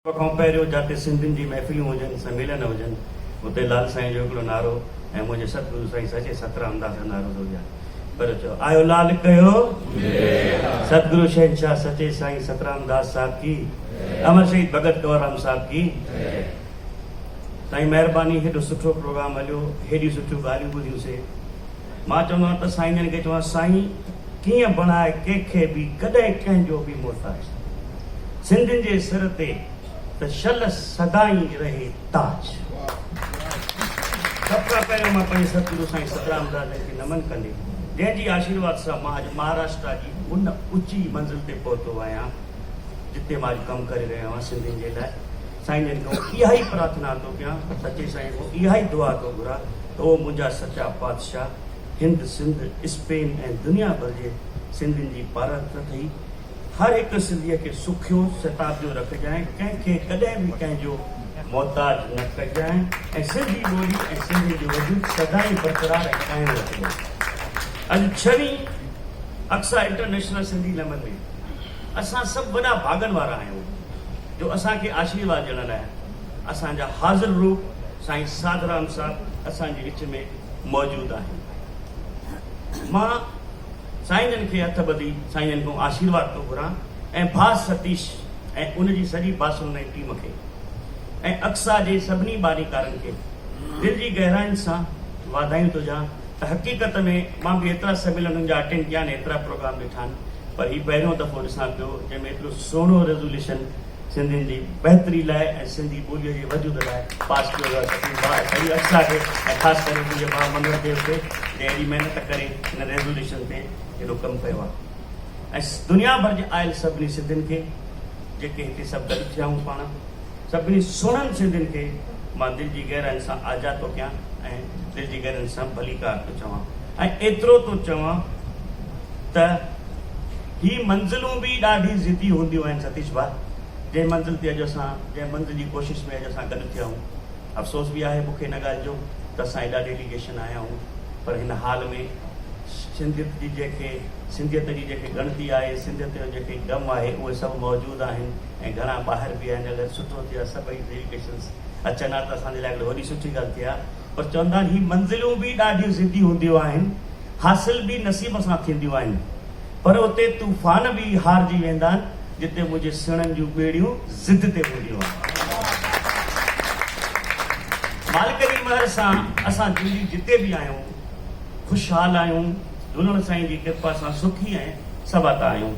खां पहिरियों जिते सिंधियुनि जी महफ़िलियूं हुजनि, सम्मेलन हुजनि, उते लाल साईं जो हिकिड़ो नारो ऐं मुंहिंजे सतगुरू साईं सचे सतराम दास जो नारो थो ॾियां। पर चओ आयो लाल कयो सतगुरू शहनशाह सचे साईं सतराम दास साहिब की, अमर शहीद भगत कंवरराम साहिब की। साईं महिरबानी, हेॾो सुठो प्रोग्राम हलियो, हेॾियूं सुठियूं ॻाल्हियूं ॿुधियूंसीं। मां चवंदो आहियां त साईं जन खे चवां, साईं कीअं बणाए कंहिंखे बि कॾहिं कंहिंजो बि मोहताज। सिंधियुनि जे सिर ते त शल सदाई रहे ताज। सभ खां पहिरियों मां पंहिंजे सतगुरू साईं सतराम दास खे नमन कंदे, जंहिंजी आशीर्वाद सां मां अॼु महाराष्ट्र जी उन ऊची मंज़िल ते पहुतो आहियां जिते मां अॼु कमु करे रहियो आहियां सिंधियुनि जे लाइ। साईं जन खां इहा ई प्रार्थना थो कयां, सचे साईं खां इहा ई दुआ थो घुरां त उहो मुंहिंजा सचा पातशाह हिंद सिंध स्पेन ऐं दुनिया भर जे सिंधियुनि जी पारत थी हर हिकु सिंधीअ खे सुखियो सताबियो रखजांइ, कंहिंखे कॾहिं बि कंहिंजो मोहताज न कजांइ ऐं सिंधी ॿोली ऐं सिंधी जो वजूद सदाई बरक़रार ऐं क़ाइम रखजांइ। अॼु 6वीं अक्सा इंटरनेशनल सिंधी लेमन में असां सभु वॾा भागनि वारा आहियूं जो असांखे आशीर्वाद ॾियण लाइ असांजा हाज़िर रूप साईं साधराम साहिबु असांजे विच में मौजूदु आहिनि। मां साईं जन खे हथ ॿधी साईं जन खां आशीर्वाद थो घुरां ऐं भाउ सतीश ऐं उनजी सॼी बासुन ऐं टीम खे ऐं अक्सा जे सभिनी बानीकारनि खे दिलि जी गहराइनि सां वाधायूं थो ॾियां त हक़ीक़त में मां बि एतिरा सम्मेलननि जा अटेंड कया आहिनि, एतिरा प्रोग्राम ॾिठा आहिनि, पर हीउ पहिरियों दफ़ो ॾिसां पियो जंहिंमें एतिरो सुहिणो रेज़ोल्यूशन सिंधियुनि जी बहितरी लाइ ऐं सिंधी ॿोलीअ जे वजूद लाइ पास कयो आहे। सॼी अक्सा खे ऐं ख़ासि करे मुंहिंजे भाउ मंगल देव खे अहिड़ी महिनत करे हिन रेज़ोल्यूशन ते हेॾो कमु कयो आहे। ऐं दुनिया भर जे आयल सभिनी सिंधियुनि खे जेके हिते सभु गॾु थिया आहियूं, पाण सभिनी सुहिणनि सिंधियुनि खे मां दिलि जी गहराइनि सां आज़ादु थो कयां ऐं दिलि जी गहराइनि सां भलीकार थो चवां ऐं एतिरो थो चवां त ही मंज़िलूं बि ॾाढी ज़िदी हूंदियूं आहिनि सतीश भाउ, जंहिं मंज़िल ते अॼु असां जंहिं मंज़िल जी कोशिशि में अॼु असां गॾु थिया आहियूं। अफ़सोस बि आहे मूंखे हिन ॻाल्हि जो त असां हेॾा डेलीगेशन आया आहियूं, पर हिन हाल में सिंधियत जी जेके गणती आहे, सिंधियत जो जेके ग़म आहे, उहे सभु मौजूदु आहिनि ऐं घणा ॿाहिरि बि आहिनि। अगरि सुठो थिए सभई डेलीगेशन्स अचनि हा त असांजे लाइ वॾी सुठी ॻाल्हि थिए हा, पर चवंदा आहिनि ही मंज़िलूं बि ॾाढियूं ज़िदी हूंदियूं आहिनि, हासिल बि नसीब सां थींदियूं आहिनि, पर उते तूफ़ान बि हारजी वेंदा आहिनि जिते मुंहिंजे सुहिणनि जूं ॿेड़ियूं ज़िद ते हूंदियूं आहिनि। मालिक जी महर सां असां जिते बि आहियूं ख़ुशहाल आहियूं, झूलण साईं जी कृपा सां सुखी ऐं सबाता आहियूं।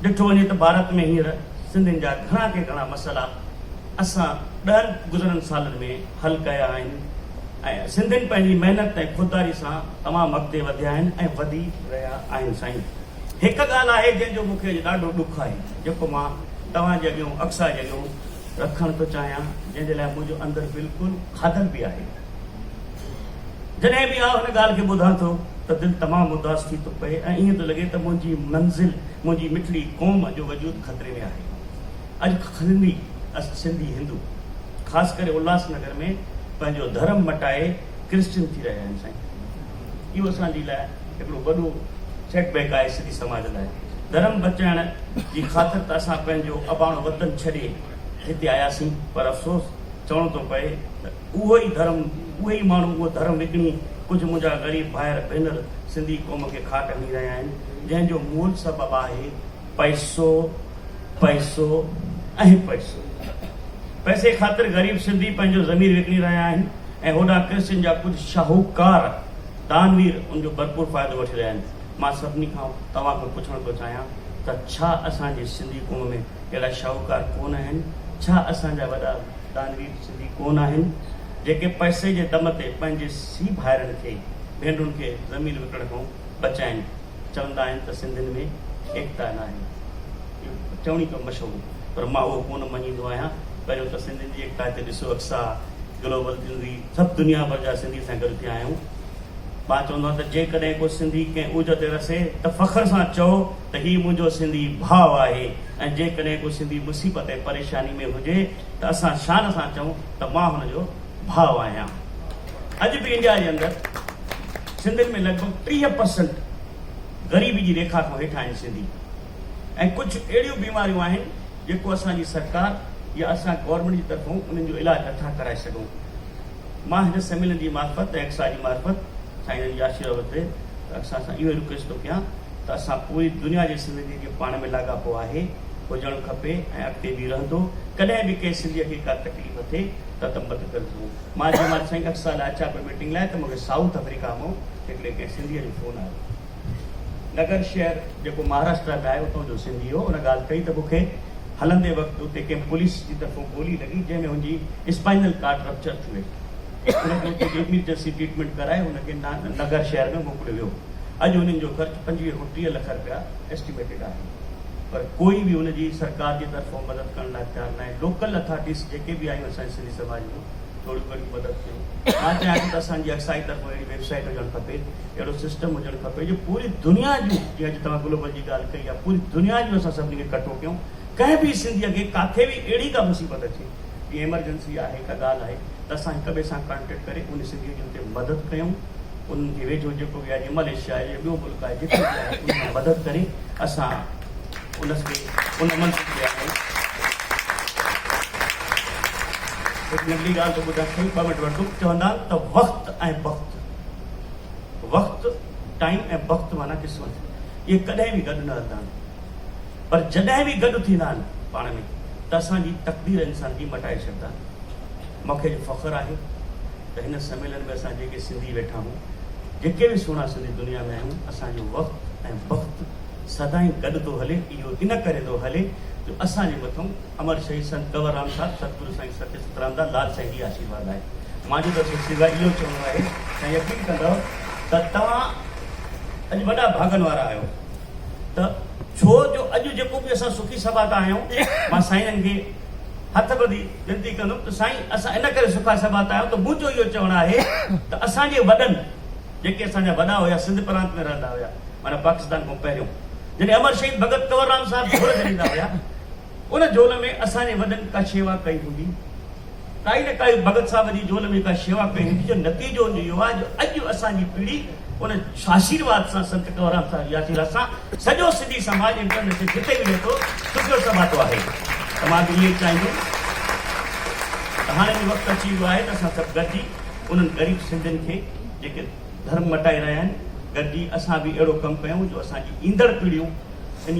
ॾिठो वञे त भारत में हींअर सिंधियुनि जा घणा के घणा मसइला असां 10 गुज़िरनि सालनि में हल कया आहिनि ऐं सिंधियुनि पंहिंजी महिनत ऐं ख़ुददारी सां तमामु अॻिते वधिया आहिनि ऐं वधी रहिया आहिनि। साईं हिकु ॻाल्हि आहे जंहिंजो मूंखे अॼु ॾाढो ॾुख आहे, जेको मां तव्हांजे अॻियां अक्सा जे अॻियां रखणु थो चाहियां, जंहिंजे लाइ मुंहिंजो अंदरि बिल्कुलु खाधल बि आहे। जॾहिं बि आउं हिन ॻाल्हि खे ॿुधां थो त दिलि तमामु उदास थी थो पए ऐं ईअं थो लॻे त मुंहिंजी मंज़िल, मुंहिंजी मिठड़ी क़ौम जो वजूद ख़तरे में आहे। अॼु सिंधी हिंदू ख़ासि करे उल्हासनगर में पंहिंजो धर्म मटाए क्रिश्चियन थी रहिया आहिनि। साईं इहो असांजे लाइ हिकिड़ो वॾो सेटबैक आहे सिंधी समाज लाइ। धर्म बचाइण जी ख़ातिर त असां पंहिंजो अबाणो वतन छॾे हिते आयासीं, पर अफ़सोस चवणो थो पए त उहो ई माण्हू उहो धर्म विकिणी कुझु मुंहिंजा ग़रीब भाइर भेनर सिंधी क़ौम खे खाट हणी रहिया आहिनि, जंहिंजो मूल सबबु आहे पैसो पैसो ऐं पैसो। पैसे ख़ातिर ग़रीब सिंधी पंहिंजो ज़मीर विकिणी रहिया आहिनि ऐं होॾां क्रिश्चियन जा कुझु शाहूकार दानवीर उनजो भरपूर फ़ाइदो वठी रहिया आहिनि। मां सभिनी खां तव्हां खां पुछणु थो चाहियां त छा असांजी सिंधी क़ौम में अहिड़ा शाहूकार कोन आहिनि? छा असांजा वॾा दानवीर सिंधी कोन आहिनि जेके पैसे जे दम ते पंहिंजे सी भाइरनि खे भेनरुनि खे ज़मीन विकिणण खां बचाइनि? चवंदा आहिनि त सिंधियुनि में एकता न आहे, इहो चवणी थो मशहूरु, पर मां उहो कोन मञींदो आहियां। पहिरियों त सिंधियुनि जी एकता हिते ॾिसो, अक्सा ग्लोबल सिंधी सभु दुनिया भर जा सिंधी सां गॾु थिया आहियूं। मां चवंदो आहियां त जेकॾहिं को सिंधी कंहिं ऊज ते रसे त फ़ख्र सां चओ त हीउ मुंहिंजो सिंधी भाउ आहे, ऐं जेकॾहिं को सिंधी मुसीबत ऐं परेशानी में हुजे त असां शान सां चऊं त मां हुनजो भाउ आहियां। अॼु बि इंडिया जे अंदरि सिंधियुनि में लॻभॻि 30% ग़रीबी जी रेखा खां हेठां आहिनि सिंधी, ऐं कुझु अहिड़ियूं बीमारियूं आहिनि जेको असांजी सरकार या असां गवर्नमेंट जी तरफ़ों उन्हनि जो इलाज नथा कराए सघूं। मां हिन सम्मेलन जी मार्फत ऐं एक्सा जी मार्फत साईं जी आशीर्वाद ते असां सां इहो रिक्वेस्ट थो कयां त असां पूरी दुनिया जे सिंधी जे पाण में लाॻापो आहे हुजणु खपे ऐं अॻिते बि रहंदो। कॾहिं बि कंहिं सिंधीअ खे का तकलीफ़ थिए त मदद करिजो। मां जंहिं महिल साईं अक्सा लाइ अचां पियो मीटिंग लाइ त मूंखे साउथ अफ्रीका मां हिकिड़े कंहिं सिंधीअ जो फ़ोन आयो। नगर शहर जेको महाराष्ट्र में आहे उतां जो सिंधी हो। उन ॻाल्हि कई त मूंखे हलंदे वक़्तु उते कंहिं पुलिस जी तरफ़ों गोली लॻी जंहिंमें हुनजी स्पाइनल कार्ड रप्चर थी वई। उनखे उते इमरजेंसी ट्रीटमेंट कराए हुनखे नगर शहर में मोकिलियो वियो। अॼु उन्हनि जो ख़र्चु 25 खां 30 लख रुपया एस्टिमेटेड आहे, पर कोई बि हुनजी सरकार जी तरफ़ों मदद करण लाइ तयारु न आहे। लोकल अथॉरिटीज़ जेके बि आहियूं असांजे सिंधी समाज में थोरी घणी मदद कयूं। मां चाहियां थो त असांजी अक्साई तरफ़ों अहिड़ी वेबसाइट हुजणु खपे, अहिड़ो सिस्टम हुजणु खपे जो पूरी दुनिया जूं, जीअं अॼु तव्हां ग्लोबल जी ॻाल्हि कई आहे, पूरी दुनिया जूं असां सभिनी खे इकठो कयूं। कंहिं बि सिंधीअ खे काथे बि अहिड़ी का मुसीबत अचे, जीअं एमरजेंसी आहे, का ॻाल्हि आहे, त असां हिक ॿिए सां कॉन्टेक्ट करे उन सिंधीअ जी हुते मदद कयूं। उन्हनि खे वेझो जेको बि आहे, मलेशिया आहे, ॿियो मुल्क आहे, जिते बि आहे, उन सां मदद करे असां उनखे उन मंज़िल ते आहियूं। हिकु नंढी ॻाल्हि त ॿुधाए थी 2 मिंट वठूं। चवंदा त वक़्तु ऐं वक़्तु, वक़्तु टाइम ऐं वक़्तु माना क़िस्मत, इहे कॾहिं बि गॾु न हलंदा आहिनि, पर जॾहिं बि गॾु थींदा आहिनि पाण में त असांजी तक़दीर इंसान जी मटाए छॾींदा आहिनि। मूंखे फ़ख़्रु आहे त हिन सम्मेलन में असां जेके सिंधी वेठा आहियूं, जेके बि सुहिणा सिंधी दुनिया में आहियूं, असांजो वक़्तु ऐं वक़्तु सदाईं गॾु थो हले। इहो इन करे थो हले जो असांजे मथां अमर शहीद संत कंवरराम साहिब, सतगुरु साईं सत्य सतराम दास लाल साईं जी आशीर्वाद आहे। मुंहिंजो त सिवा इहो चवणो आहे ऐं यकीन कंदव त तव्हां अॼु वॾा भागनि वारा आहियो। त छो जो अॼु जेको बि असां सुखी सभा था आहियूं, मां साईंनि खे हथ ॿधी विनती कंदुमि त साईं असां इन करे सुखा सभा था आहियूं त मुंहिंजो इहो चवणु आहे त असांजे वॾनि, जेके असांजा वॾा हुया सिंध प्रांत में रहंदा हुया, माना पाकिस्तान खां पहिरियों, जॾहिं अमर शहीद भगत कंवरराम साहिब झोल छॾींदा हुया, उन झोल में असांजे वॾनि का शेवा कई हूंदी, काई न काई भगत साहिब जी झोल में का शेवा कई हूंदी, जो नतीजो इहो आहे जो अॼु असांजी पीढ़ी उन आशीर्वाद सां, संत कंवरराम साहिब जी आशीर्वाद सां सॼो सिंधी समाज इंटरनेशनल जिते बि वेठो सुठो समातो आहे। त मां बि इहे चाहींदुमि त हाणे बि वक़्तु अची वियो आहे त असां सभु गॾिजी उन्हनि ग़रीब सिंधियुनि खे जेके धर्म मटाए रहिया आहिनि, गॾिजी असां बि अहिड़ो कमु कयूं जो असांजी ईंदड़ पीढ़ियूं इन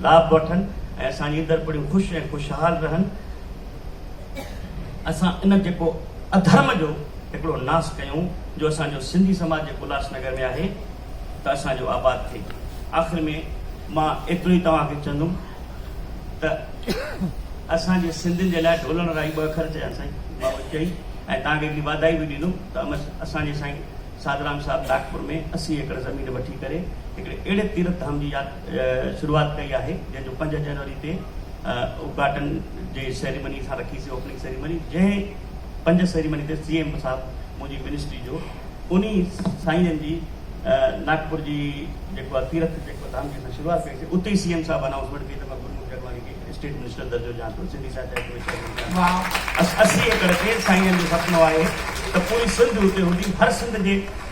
लाभ वठनि ऐं असांजी ईंदड़ पीढ़ियूं ख़ुशि ऐं ख़ुशहाल रहनि। असां इन जेको अधर्म जो हिकिड़ो नाश कयूं जो असांजो सिंधी समाज जेको उल्हासनगर में आहे त असांजो आबाद थिए। आख़िर में मां एतिरो ई तव्हांखे चवंदुमि त असांजे सिंधियुनि जे लाइ ढोलण राई 2 अखर चया साईं, मां चई ऐं तव्हांखे हिकिड़ी वाधाई बि ॾींदुमि त असांजे साईं साधराम साहिब नागपुर में 80 एकड़ ज़मीन वठी करे हिकिड़े अहिड़े तीर्थ धाम जी शुरूआत कई आहे जंहिंजो 5 जनवरी ते उद्घाटन जे सेरेमनी सां रखीसीं, ओपनिंग सेरेमनी, जंहिं 5 सेरेमनी ते CM साहिब मुंहिंजी मिनिस्ट्री जो उन साईं जी नागपुर जी जेको आहे तीर्थ जेको धाम जी असां शुरूआत कईसीं, उते ई CM साहिब अनाउंसमेंट कई त मां गुरमुख जगवानी खे स्टेट मिनिस्टर दर्जो ॾियां थो। सिंधी साहित्य 80 एकड़ ते साईं जो सपनो आहे त पूरी सिंध उते हूंदी,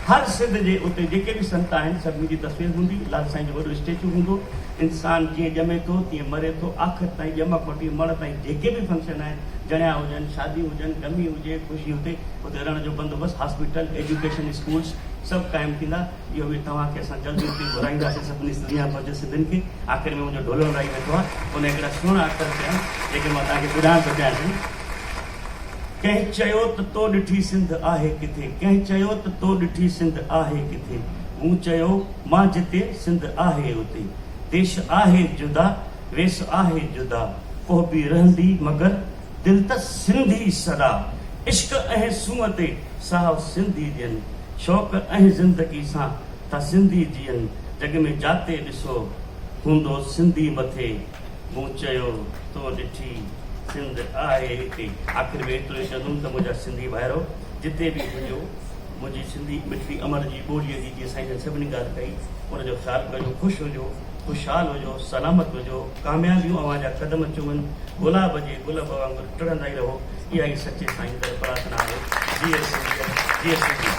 हर सिंध जे उते जेके बि संत आहिनि सभिनी जी तस्वीर हूंदी, लाल साईं जो वॾो स्टेचू हूंदो। इंसान जीअं ॼमे थो तीअं मरे थो, आख़िर ताईं ॼम वठी मरण ताईं जेके बि फंक्शन आहिनि, जणिया हुजनि, शादी हुजनि, गमी हुजे, ख़ुशी हुते रहण जो बंदोबस्तु, हॉस्पिटल, एजुकेशन, स्कूल्स सभु क़ाइमु थींदा। इहो बि तव्हांखे असां जल्दी हुते घुराईंदासीं सभिनी दुनिया भर जे सिंधियुनि खे। आख़िर में मुंहिंजो ढोलण राई वेठो आहे, उन हिकिड़ा सुहिणा अखर चया जेके मां तव्हांखे ॿुधाइण थो चाहियां। कंहिं चयो त तो ॾिठी सिंध आहे किथे, कंहिं चयो त तो ॾिठी सिंध आहे किथे, मूं चयो मां जिते सिंध आहे उते, देश आहे जुदा, वेस आहे जुदा, पोइ बि रहंदी मगर दिल त सिंधी सदा, इश्क ऐं सूंहं ते साहु सिंधी ॾियनि, शौक़ ऐं ज़िंदगी सां था सिंधी जीअनि, जग में जाते ॾिसो हूंदो सिंधी मथे, मूं चयो तो ॾिठी सिंध आहे हिते। आख़िर में एतिरो ई चवंदुमि त मुंहिंजा सिंधी भाइरो जिते बि हुजो, मुंहिंजी सिंधी मिठड़ी अमर जी ॿोलीअ जी जीअं साईं सभिनी ॻाल्हि कई, उनजो ख़्यालु कजो, ख़ुशि हुजो, ख़ुशहाल हुजो, सलामत हुजो, कामयाबियूं अव्हांजा क़दम चुमनि, गुलाब जे गुल वांगुरु टिड़ंदा ई रहो। इहा ई सचे साईं जी प्रार्थना आहे। जीअं सिंधी, जीअं सिंधी।